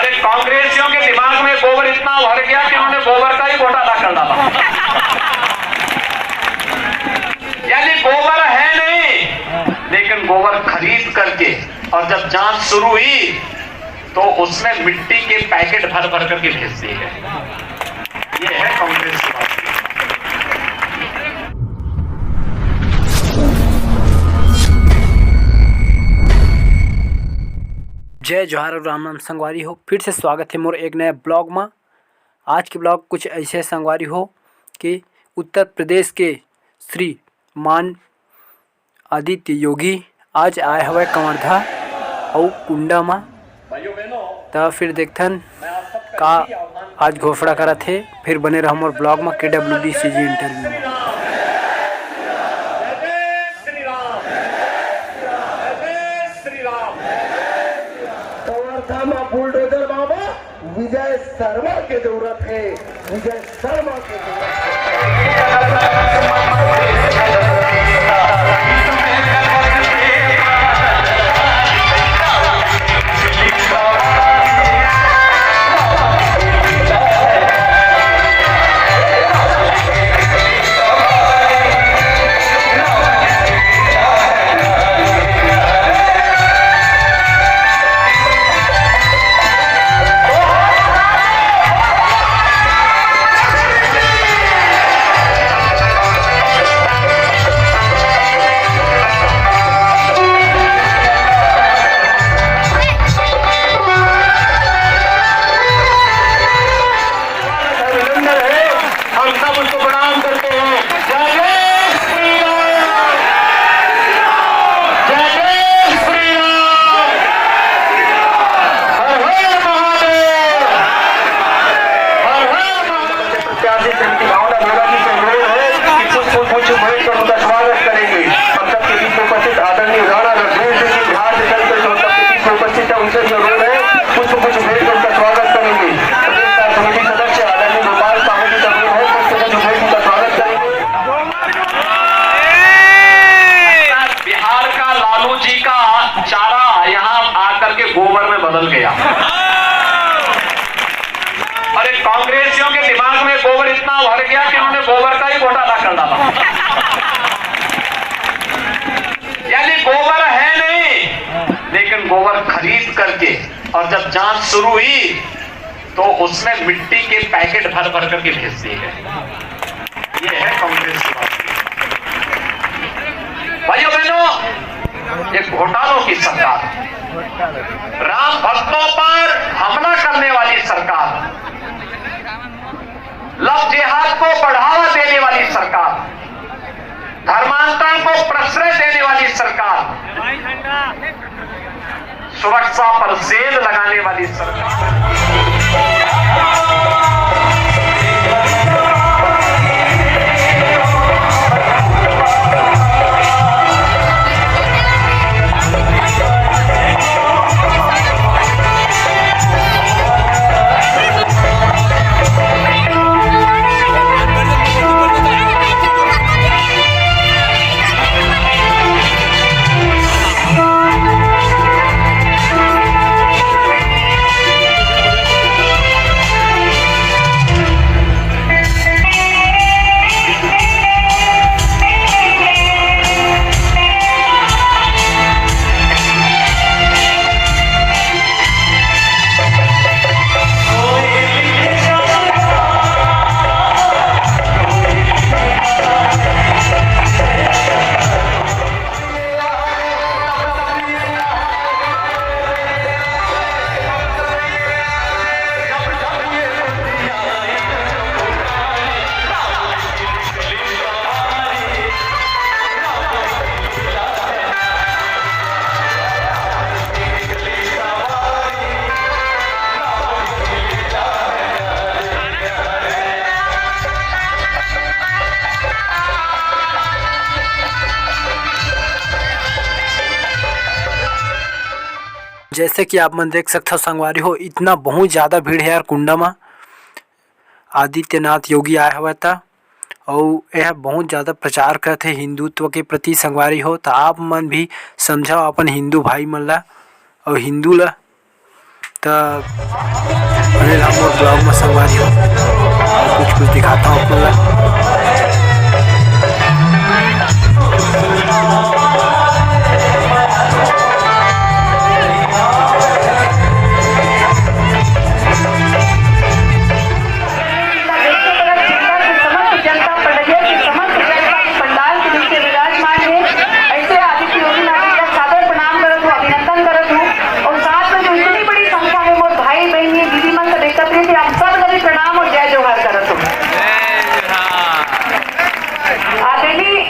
अरे कांग्रेसियों के दिमाग में गोबर इतना भर गया कि उन्होंने गोबर का ही घोटाला कर डाला। यानी गोबर है नहीं, लेकिन गोबर खरीद करके, और जब जांच शुरू हुई तो उसमें मिट्टी के पैकेट भर भर करके भेज दिए गए। ये है कांग्रेस की बात। जय जोहार और राम नाम संगवारी हो। फिर से स्वागत है मोर एक नया ब्लॉग में। आज के ब्लॉग कुछ ऐसे संगवारी हो कि उत्तर प्रदेश के श्री मान आदित्य योगी आज आए हुए कवर्धा और कुंडा में। तो फिर देखथन का आज घोषणा करा थे। फिर बने रहो मोर ब्लॉग में KWDCG इंटरव्यू में। बुलडोजर बाबा विजय शर्मा की जरूरत है, विजय शर्मा की गोबर में बदल गया। अरे कांग्रेसियों के दिमाग में गोबर इतना भर गया कि उन्होंने गोबर का ही घोटाला कर डाला। यानी गोबर है नहीं, लेकिन गोबर खरीद करके, और जब जांच शुरू हुई तो उसमें मिट्टी के पैकेट भर भर करके भेज दिए गए। ये है कांग्रेस की बात। भाइयों बहनों, एक घोटालों की सरकार, राम भक्तों पर हमला करने वाली सरकार, लव जिहाद को बढ़ावा देने वाली सरकार, धर्मांतरण को प्रश्रय देने वाली सरकार, सुरक्षा पर सेल लगाने वाली सरकार। जैसे कि आप मन देख सकते हो संगवारी हो, इतना बहुत ज़्यादा भीड़ है यार कुंडा में। आदित्यनाथ योगी आया हुआ था और यह बहुत ज़्यादा प्रचार करते हिंदुत्व के प्रति संगवारी हो। तो आप मन भी समझाओ अपन हिंदू भाई मन ला और हिंदू ला। बने रहो मोर ब्लॉग में संगवारी हो। कुछ दिखाता हूँ आपको।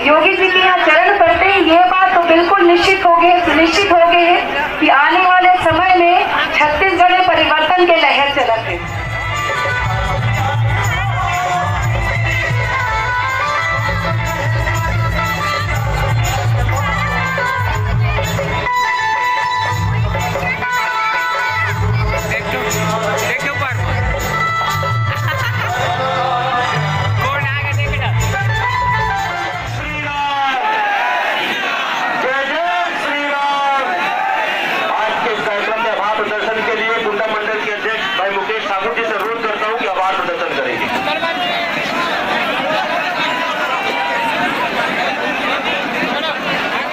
योगी जी के यहाँ चरण पड़ते ही ये बात तो बिल्कुल निश्चित हो गए कि आने वाले समय में छत्तीसगढ़ में परिवर्तन के लहर चलत है।